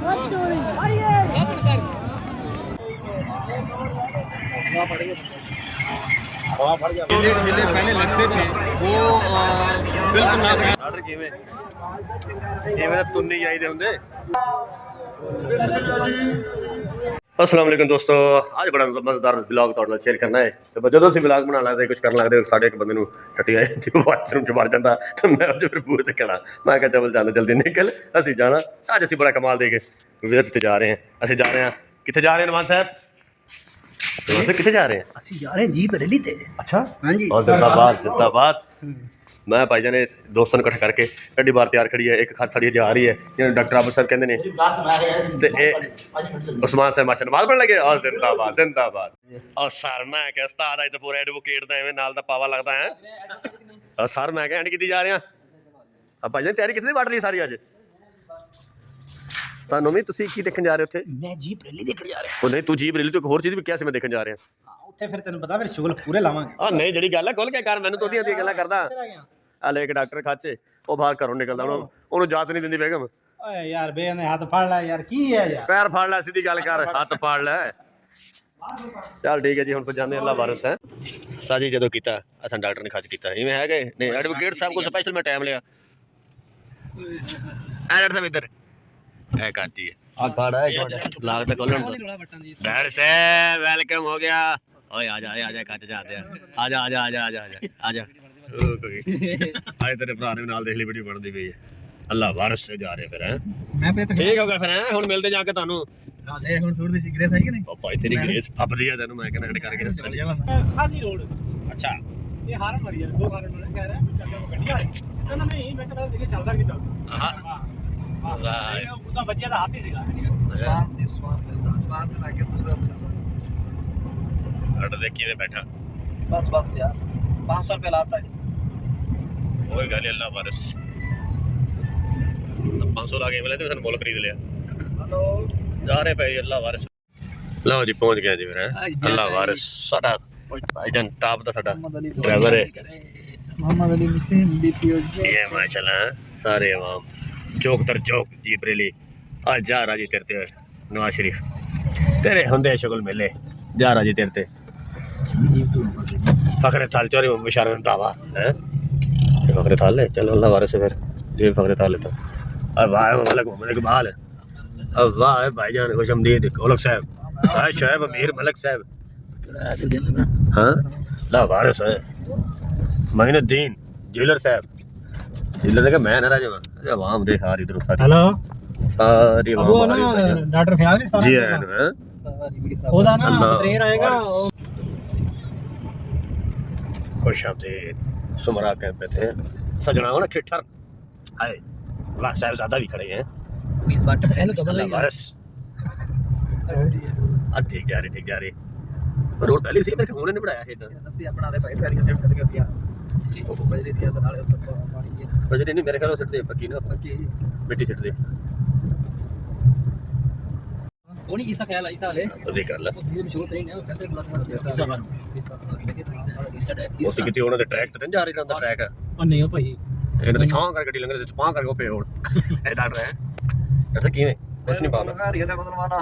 ठेले पहले लगते थे वो बिल्कुल ना ऑर्डर किए तुन्नी चाहिए होंगे। अस्सलाम वालेकुम दोस्तों, आज बड़ा मजेदार ब्लॉग तुहाडे शेयर करना है। तो जो भी ब्लॉग बना लगते कुछ करन लगते साढ़े एक बंदे नूं टट्टी आई वाशरूम च मर जाता तो मैं फिर बूहे ते खड़ा मैं कहा चल जाना जल्दी निकल असीं जाना। अज असीं बड़ा कमाल दे के विजिट जा रहे हैं। असीं जा रहे हैं कित्थे जा रहे हैं नवाज साहब? कित्थे जा रहे हैं? असीं जा रहे हैं जीप रैली ते। अच्छा हां जी, और जिंदाबाद। मैं भाई जाने दोस्तों इकट्ठे करके गड्डी बाहर तैयार खड़ी है। एक खत साड़ी जा रही है जिन्हें डॉक्टर आबू साहब कहते हैं उस्मान साहब माशा नमाज पढ़ लगे। और जिंदाबाद और सर मैं क्या उस्ताद अज तो पूरा एडवोकेट दा एवें नाल दा पावा लगता है। और सर मैं क्या एंड की जा रहे हैं अब भाई जान तैयारी कितनी बढ़ रही सारी अज ਤੁਹਾਨੂੰ ਵੀ ਤੁਸੀਂ ਕੀ ਦੇਖਣ ਜਾ ਰਹੇ ਹੋ ਉੱਥੇ? ਮੈਂ ਜੀਪ ਰੈਲੀ ਦੇਖਣ ਜਾ ਰਿਹਾ। ਉਹ ਨਹੀਂ ਤੂੰ ਜੀਪ ਰੈਲੀ ਤੋਂ ਇੱਕ ਹੋਰ ਚੀਜ਼ ਵੀ ਕਿਹਾ ਸੀ ਮੈਂ ਦੇਖਣ ਜਾ ਰਿਹਾ। ਉੱਥੇ ਫਿਰ ਤੈਨੂੰ ਪਤਾ ਫਿਰ ਸ਼ੁਗਲ ਪੂਰੇ ਲਾਵਾਂਗੇ। ਆ ਨਹੀਂ ਜਿਹੜੀ ਗੱਲ ਹੈ ਖੁੱਲ ਕੇ ਕਰ ਮੈਨੂੰ ਤੋਦੀਆਂ ਦੀਆਂ ਗੱਲਾਂ ਕਰਦਾ। ਆ ਲੈ ਇੱਕ ਡਾਕਟਰ ਖਾਚੇ ਉਹ ਬਾਹਰ ਘਰੋਂ ਨਿਕਲਦਾ ਉਹਨੂੰ ਜਾਤ ਨਹੀਂ ਦਿੰਦੀ ਬੇਗਮ। ਓਏ ਯਾਰ ਬੇ ਨੇ ਹੱਥ ਫੜ ਲੈ ਯਾਰ ਕੀ ਹੈ ਯਾਰ ਪੈਰ ਫੜ ਲੈ ਸਿੱਧੀ ਗੱਲ ਕਰ ਹੱਥ ਫੜ ਲੈ। ਚੱਲ ਠੀਕ ਹੈ ਜੀ ਹੁਣ ਫਿਰ ਜਾਂਦੇ ਅੱਲਾ ਵਾਰਿਸ ਹੈ ਸਾਜੀ ਜਦੋਂ ਕੀਤਾ ਅਸਾਂ ਡਾਕਟਰ ਨੇ ਖੱਚ ਕੀਤਾ ਇਵੇਂ ਹੈਗੇ ਨਹੀਂ ਐਡਵੋਕੇਟ ਸਾਹਿਬ ਕੋਲ ਸਪੈਸ਼ਲ ਮੈਂ ਟਾਈਮ ਲਿਆ। ਐਡਵੋਕੇਟ ਸਾਹਿਬ ਇੱਧਰ है काटी है आ खड़ा है लाग तक कोलन डैड से वेलकम हो गया। ओए आजा कट जाते हैं आजा ओ कोई आज तेरे भरा ने नाल देख ली वीडियो बनदी पई है अल्लाह वारिस से जा रहे फिर हैं मैं पे ठीक हो गया फिर हैं हुन मिलते जाके तानू राधे हुन सूट दी ग्रेस है कि नहीं ओ भाई तेरी ग्रेस फपदी है तैनू मैं कहना ऐड करके चल जा खाली रोड। अच्छा ये हार मारी है दो हार मारे कह रहा है चक्कर में गड्डी आ रही नहीं मैं कहता देखे चलदा नहीं चलदा हां ਉਹਦਾ ਬੱਚਿਆ ਦਾ ਹੱਥ ਹੀ ਸੀਗਾ ਸਵਾਨ ਬਣਾ ਕੇ ਤੂੰ ਅੜ ਦੇਖੀ ਵੇ ਬੈਠਾ ਬਸ ਯਾਰ 500 ਰੁਪਏ ਲਾਤਾ ਜੀ ਕੋਈ ਗੱਲ ਅੱਲਾ ਵਾਰਿਸ 500 ਲਾ ਕੇ ਮਿਲੇ ਤੇ ਸਾਨੂੰ ਮੁੱਲ ਖਰੀਦ ਲਿਆ। ਹਲੋ ਜਾ ਰਹੇ ਪਏ ਅੱਲਾ ਵਾਰਿਸ ਲਓ ਜੀ ਪਹੁੰਚ ਗਿਆ ਜੀ ਫਿਰ ਅੱਲਾ ਵਾਰਿਸ ਸਾਡਾ ਭਾਈਜਾਨ ਟਾਪ ਦਾ ਸਾਡਾ ਡਰਾਈਵਰ ਹੈ मोहम्मद अली हुसैन बीपीओ ये माशाल्लाह सारे आवाम चौक दर चौक जीप रैली आज जा राजी तेरते नवाज शरीफ तेरे होंदे शगल मेले जा राजी तेरते फखरे थाल चोरी मुशारफ दावा है फखरे थाल ले चलो अल्लाह वारिस से फिर ये फखरे थाल लेता अब वाह मलिक मोहम्मद इकबाल अब वाह भाईजान खुशमदीद ओलक साहब भाई शोएब अमीर मलिक साहब हाँ अल्लाह वारिस है मोइनुद्दीन ज्वेलर साहब ज्वेलर का मैं नाराज हूं आवाम देख आ रही इधर सारी हेलो सारी आवाम आ रही है डॉक्टर फयाज ने सारा जी है ओदा ना ट्रेन आएगा खुशामदीद सुमरा कहते हैं सजना हो ना खिठर हाय वाह साहबजादा भी खड़े हैं उम्मीद बाट है ना कबल वारिस ठीक जा रही रोड पहले से मेरे होने ने बढ़ाया है इधर ਅਸੀਂ ਆਪਣਾ ਦੇ ਭਾਈ ਟੈਰੀ ਸੈਟ ਸੈਟ ਕੇ दिया ਉਹ ਬਜਰੀ ਦਿਆ ਤੇ ਨਾਲੇ ਉੱਤੇ ਪਾਣੀ बजरी नहीं मेरे ख्याल छड़ते पक्की ना पक्की मिट्टी छड़ दे कोनी ऐसा ख्याल ऐसा ले तो देख कर ले ये शुरू नहीं है कैसे ब्लॉक कर दिया ऐसा बन उसी किते उन्होंने ट्रैक ते जा रही ना ट्रैक है और नहीं हो भाई ਇਹਨੇ ਤਾਂ ਛਾਂ ਕਰ ਗੱਡੀ ਲੰਘਦੇ ਤੇ ਪਾਂ ਕਰਕੇ ਉਹ ਪਏ ਹੁਣ ਇਹ ਡਰ ਰਿਹਾ ਡਰ ਕਿਵੇਂ ਕੁਛ ਨਹੀਂ ਪਾਉਣਾ ਘਰ ਇਹਦਾ ਮਤਲਬ ਆਣਾ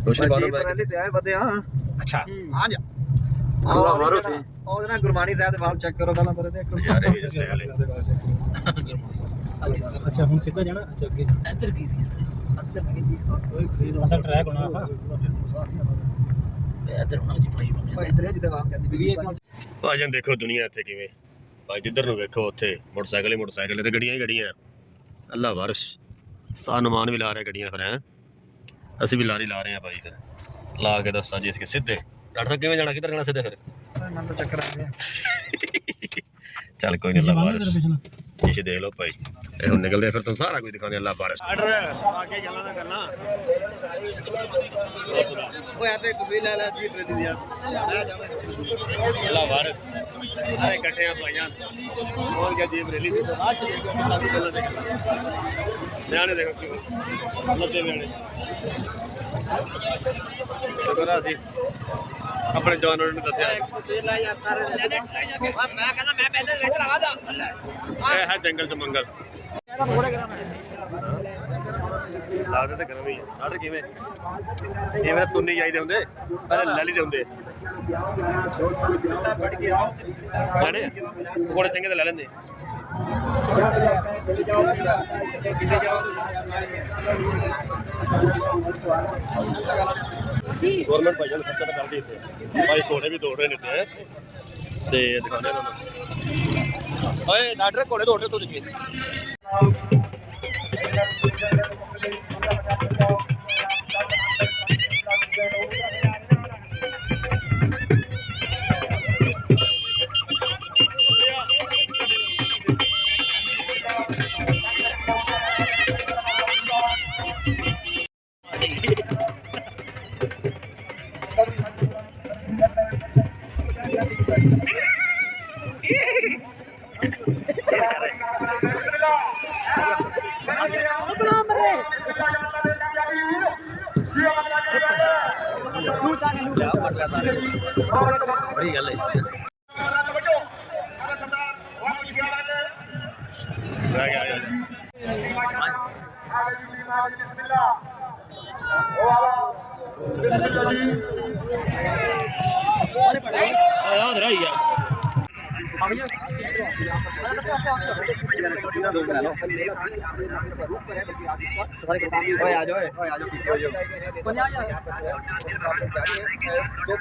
ਕੁਛ ਨਹੀਂ ਪਾਉਣਾ ਪਹਿਲੇ ਤੇ ਆਏ ਵਧੇ ਹਾਂ ਅੱਛਾ ਆ ਜਾ ਅੱਲਾ ਮਾਰੋ ਸੀ ਉਹਦੇ ਨਾਲ ਗੁਰਬਾਣੀ ਸਾਹਿਬ ਦੇ ਵਾਲ ਚੈੱਕ ਕਰੋ ਪਹਿਲਾਂ ਪਰ ਦੇਖੋ ਯਾਰ ਇਹ ਜਸਤੇ ਵਾਲੇ अच्छा ਹੁਣ ਸਿੱਧਾ ਜਾਣਾ ਅੱਛਾ ਅੱਗੇ ਇੱਧਰ ਕੀ ਸੀ ਇੱਧਰ ਕੀ ਚੀਜ਼ ਖਾਸ ਅਸਲ ਟਰੈਕ ਹੋਣਾ ਆਪਾਂ ਇੱਧਰ ਹੋਣਾ ਜੀ ਭਾਈ ਇੱਧਰ ਜਿੱਦਾਂ ਆਪ ਕਹਿੰਦੀ ਵੀ ਭਾਜਨ ਦੇਖੋ ਦੁਨੀਆ ਇੱਥੇ ਕਿਵੇਂ ਭਾਈ ਜਿੱਧਰ ਨੂੰ ਵੇਖੋ ਉੱਥੇ ਮੋਟਰਸਾਈਕਲ ਤੇ ਗੱਡੀਆਂ ਹੀ ਗੱਡੀਆਂ ਅੱਲਾ ਵਾਰਿਸ ਸਾਨਮਾਨ ਵੀ ਲਾ ਰਹੇ ਗੱਡੀਆਂ ਫਿਰ ਹੈ ਅਸੀਂ ਵੀ ਲਾਰੀ ਲਾ ਰਹੇ ਹਾਂ ਭਾਈ ਤੇ ਲਾ ਕੇ ਦੱਸਾਂ ਜੀ ਇਸਕੇ ਸਿੱਧੇ ਡਾਕਟਰ ਸਾਹਿਬ ਕਿਵੇਂ ਜਾਣਾ ਕਿੱਧਰ ਜਾਣਾ ਸਿੱਧੇ ਫਿਰ ਮੈਂ ਤਾਂ ਚੱਕਰ ਆ ਗਿਆ ਚੱਲ ਕੋਈ ਨਹੀਂ ਅੱਲਾ ਵਾਰਿਸ ਜੀ ਦੇਖ ਲਓ ਭਾਈ ਇਹ ਹੁਣ ਨਿਕਲਦੇ ਫਿਰ ਤੁਹਾਨੂੰ ਸਾਰਾ ਕੁਝ ਦਿਖਾਣੇ ਅੱਲਾ ਵਾਰਿਸ ਆਰਡਰ ਆਗੇ ਗੱਲਾਂ ਨਾ ਕਰਨਾ ਉਹ ਆ ਤੇ ਕਬੀਲ ਲੈ ਜੀਪ ਰੈਲੀ ਦਿਆ ਮੈਂ ਜਾਣਾ ਅੱਲਾ ਵਾਰਿਸ ਸਾਰੇ ਇਕੱਠੇ ਆ ਭਾਈਆਂ ਹੋਰ क्या जीप रैली थी सियाने देखो क्यों लद्दे मेले देखो राजी अपने जवानों ने दस्या है जंगल च मंगल ਲੱਗਦੇ ਤੇ ਗਰਮ ਹੀ ਆ ਡਾਕਟਰ ਕਿਵੇਂ ਮੇਰਾ ਤੁੰਨੀ ਜਾਈਦੇ ਹੁੰਦੇ ਪਹਿਲੇ ਲੈ ਲਈ ਦੇ ਹੁੰਦੇ ਲੈਣੇ ਪਕੌੜੇ ਚੰਗੇ ਤੇ ਲੈ ਲੈਂਦੇ ਗਵਰਨਮੈਂਟ ਭਾਈਆਂ ਨੂੰ ਖਰਚਾ ਤਾਂ ਕਰਦੀ ਇੱਥੇ ਭਾਈ ਘੋੜੇ ਵੀ ਦੌੜ ਰਹੇ ਨੇ ਇੱਥੇ ਤੇ ਦਿਖਾਉਂਦੇ ਇਹਨਾਂ ਨੂੰ ਓਏ ਡਾਕਟਰ ਘੋੜੇ ਦੌੜ ਰਹੇ ਤੂੰ ਦੇਖੀ बड़ी गल है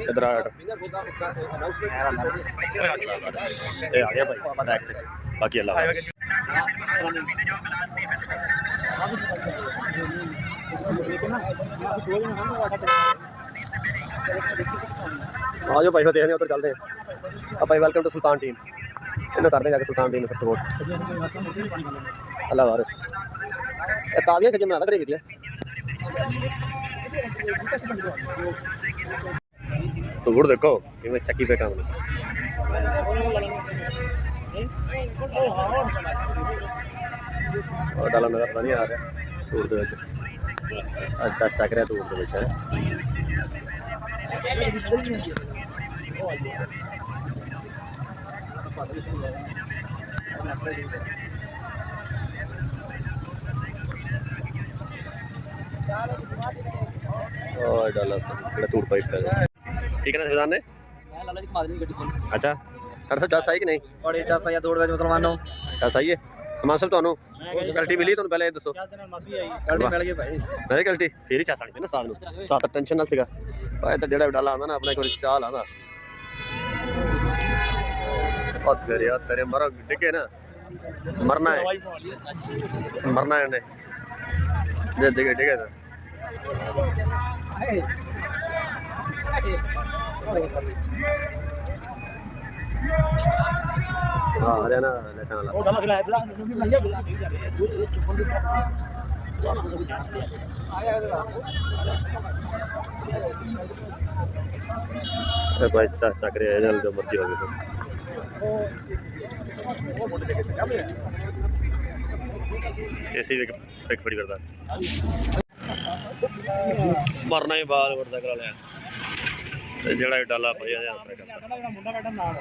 इधर आ गया भाई बाकी अल्लाह आ जाओ भाई देखने उधर चलते हैं अब भाई वेलकम टू सुल्तान टीम इन्हें करते हैं जाके सुल्तान टीम फिर सपोर्ट अल्लाह वारिस ताज़ियां खजे बना करेगी तो गुड़ देखो कि मैं चक्की पे काम और डाला नजर पता नहीं आ रहा दूर दे अच्छा चक रहा दूर दे डाला टूट पाइप ठीक है ना सरदार ने अच्छा डॉक्टर साहब दस आई कि नहीं और ये चस आया दौड़ वे मुसलमानों दस आई है मान साहब ਤੁਹਾਨੂੰ ਗਲਤੀ ਮਿਲੀ ਤੁਹਾਨੂੰ ਪਹਿਲੇ ਇਹ ਦੱਸੋ गलती मिल गई भाई ਮੇਰੇ ਗਲਤੀ ਫੇਰ ਹੀ ਚਾਹ ਸਕਦੀ ਨਾ ਸਾਹ ਨੂੰ ਸਾਹ ਤਾਂ ਟੈਨਸ਼ਨ ਨਾਲ ਸੀਗਾ ਭਾਈ ਤਾਂ ਜਿਹੜਾ ਡਾਲਾ ਆਉਂਦਾ ਨਾ ਆਪਣੇ ਕੋਲ ਚਾਹ ਲਾਉਂਦਾ ਬਹੁਤ ਕਰਿਆ ਤੇਰੇ ਮਰ ਡਿੱਗੇ ਨਾ ਮਰਨਾ ਹੈ ਇਹਨੇ ਜੇ ਡਿੱਗੇ ਤਾਂ हाँ हरियाणा लेटा वाला भाई चक रहे हैं जो मर्जी हो गई ऐसी भी एक बड़ी करता मरना ही बाल वरदा करा लिया ਤੇ ਜਿਹੜਾ ਡਾਲਾ ਪਿਆ ਜਾਂ ਆਪਰੇ ਕਰਦਾ ਮੁੰਡਾ ਬੈਠਾ ਨਾਲ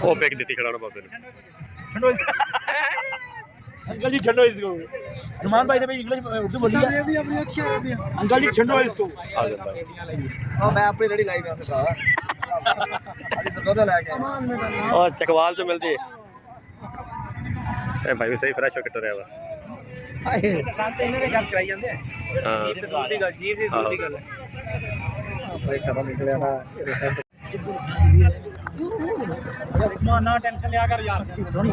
ਉਹ ਪਿਕ ਦਿੱਤੀ ਖੜਾਉਣਾ ਬਾਬੇ ਨੂੰ ਛੱਡੋ अंकल जी छंडो इसको नुमान भाई ने भाई इंग्लिश उर्दू बोली है भी अपनी अच्छी है भी अंकल जी छंडो इसको आ जा भाई हां मैं अपनी रेडी लाई में आते था अभी सब दो लेके और चकवाल तो मिलती है ए भाई भी सही फ्रेश हो के टरिया वा हाय साथ इन्हें गल कराई जांदे हां ये तो दूर दी गल जी से दूर दी गल भाई खत्म निकले ना उस्मान ना टेंशन लिया कर यार सोनी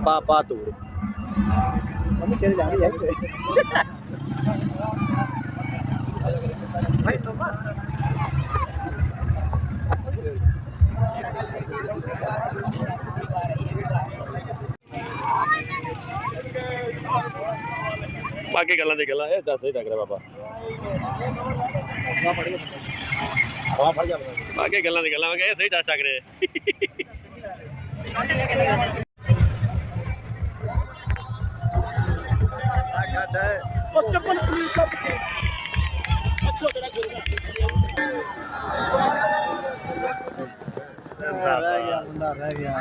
पा दूर मम्मी तेरे जा रही है भाई तो बाकी गल्लां दी गल्लां ए दस ही टक रहा बाबा बाकी गल्लां दी गल्लां मैं सही दस टक रहे रह गया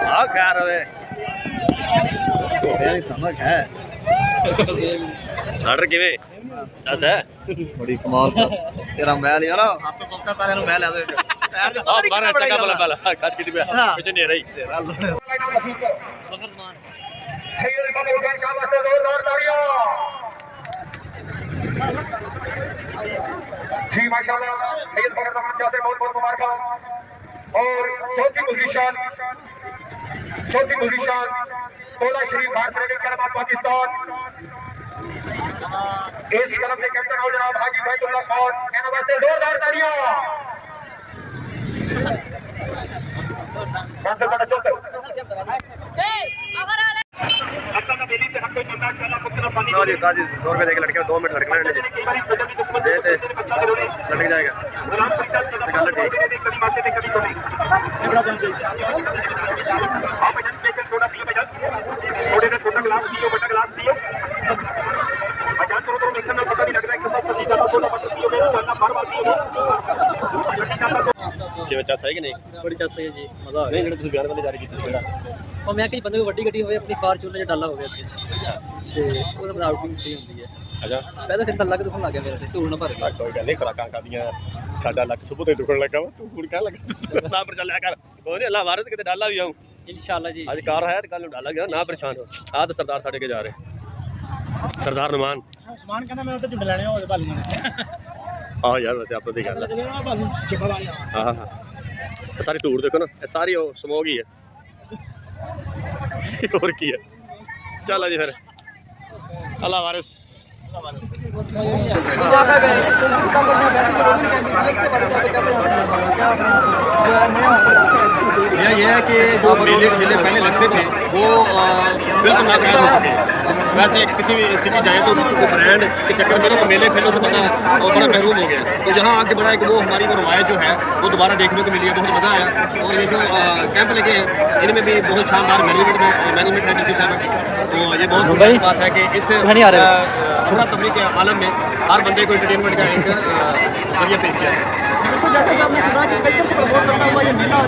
हाँ खैर हवे मेरी समझ है स्टार्टर किवे चस है बड़ी कमाल का तेरा महल यार हाथ तो सबका सारे नु महल है पैर जो हाँ बारह टका बोला पहला काट की पे कुछ नहीं रही सैयद इमाम हुसैन शाह वास्ते जोरदार तालियां जी माशाल्लाह सैयद फखर रहमान शाह से बहुत बहुत मुबारक और चौथी पोजीशन तोला शरीफ फारस रेडियो कलमा पाकिस्तान इस कलम के कैप्टन हो जनाब हाजी बैतुल्लाह खान कहना वास्ते जोरदार तालियां मानसर का चौथे लो जी ताजी 100 रुपए देके लटके 2 मिनट लटकना है जी दे ते लटक जाएगा गल ठीक सोडे का छोटा गिलास पियो बड़ा गिलास पियो अजान तो देखने में पता नहीं लग रहा है कितना सब्जी का सोडा पत्ता पियो मेरे चलना बार बार पियो कि बच्चा सही कि नहीं बड़ी चस है जी मजा आ नहीं जेड़ा तुम बिहार वाले जारी की जेड़ा और मैं कहीं बंदे को वड्डी गड्डी होवे अपनी फॉर्च्यूनर च डाला हो गया ਤੇ ਉਹਦਾ ਬਣਾਉਟੀ ਸਹੀ ਹੁੰਦੀ ਹੈ अच्छा ਪਹਿਲਾਂ ਫਿਰ ਤਾਂ ਲੱਗ ਦੁਖਣ ਲੱਗ ਗਿਆ ਮੇਰੇ ਤੇ ਧੂੜ ਨਾ ਭਰ कोई गल नहीं खुराकां खादियां साडा लक सुबह तो दुखण लगा वा तू हुण कह लगा ना पर चलिया कर कोई नहीं अल्लाह वारस किते डाला भी आऊं ਇਨਸ਼ਾਅੱਲਾ ਜੀ आज कार है तो कल डाला गया ना परेशान हो आ तो सरदार साडे के जा रहे सरदार नुमान ਉਸਮਾਨ ਕਹਿੰਦਾ ਮੈਂ ਉੱਤੇ ਝੁੰਡ ਲੈਣੇ ਹੋਏ ਭਾਲੀਆਂ ਨੇ ਆਹ ਯਾਰ ਵੈਸੇ ਆਪਾਂ ਦੀ ਗੱਲ ਹੈ ਜਿਹੜਾ ਭਾਲੂ ਚੱਪਾ ਵਾਲੀ ਹਾਂ ਹਾਂ ਇਹ ਸਾਰੀ ਧੂੜ ਦੇਖੋ ਨਾ ਇਹ ਸਾਰੀ ਉਹ ਸਮੋਗ ਹੀ ਹੈ ਹੋਰ ਕੀ ਹੈ ਚੱਲ ਜੀ ਫਿਰ ਅੱਲਾ ਵਾਰਿਸ ये है कि जो मेले ठेले पहले लगते थे वो बिल्कुल नाकाम हो चुके हैं। वैसे किसी भी सिटी जाए तो उसको ब्रांड के चक्कर में ना तो मेले ठेलों से बंदा और बड़ा महरूम हो गया। तो यहाँ आगे बढ़ा एक वो हमारी वो रवायत जो है वो दोबारा देखने को मिली है, बहुत मज़ा आया। और ये जो कैंप लगे हैं इनमें भी बहुत शानदार मैनेजमेंट है डीसी साहब की। तो ये बहुत बड़ी बात है कि इस अफरा तफरी के आलम में हर बंदे को एंटरटेनमेंट का एक जरिया पेश किया है। जैसे कि आपने सुना कि कल्चर को प्रमोट करता हुआ ये मेला